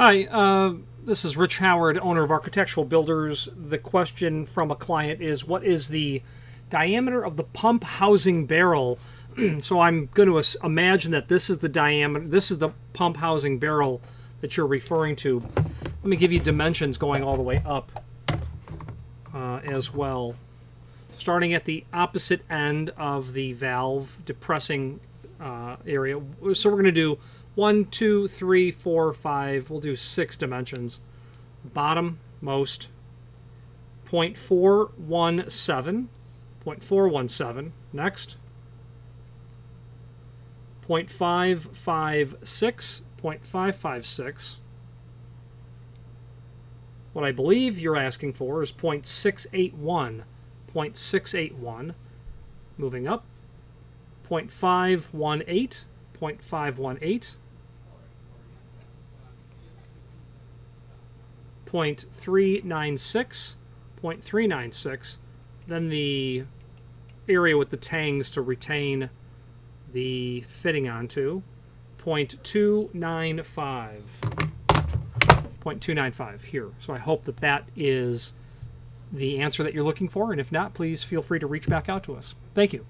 Hi, this is Rich Howard, owner of Architectural Builders. The question from a client is, what is the diameter of the pump housing barrel? So I'm going to imagine that this is the diameter, this is the pump housing barrel that you're referring to. Let me give you dimensions going all the way up as well. Starting at the opposite end of the valve depressing area. So we're going to do 1, 2, 3, 4, 5. We'll do 6 dimensions. Bottom most 0.417. 0.417. Next. 0.556. 0.556. What I believe you're asking for is 0.681. 0.681. Moving up. 0.518. 0.518. 0.396, 0.396, then the area with the tangs to retain the fitting onto, 0.295, 0.295 here. So I hope that that is the answer that you're looking for, and if not, please feel free to reach back out to us. Thank you.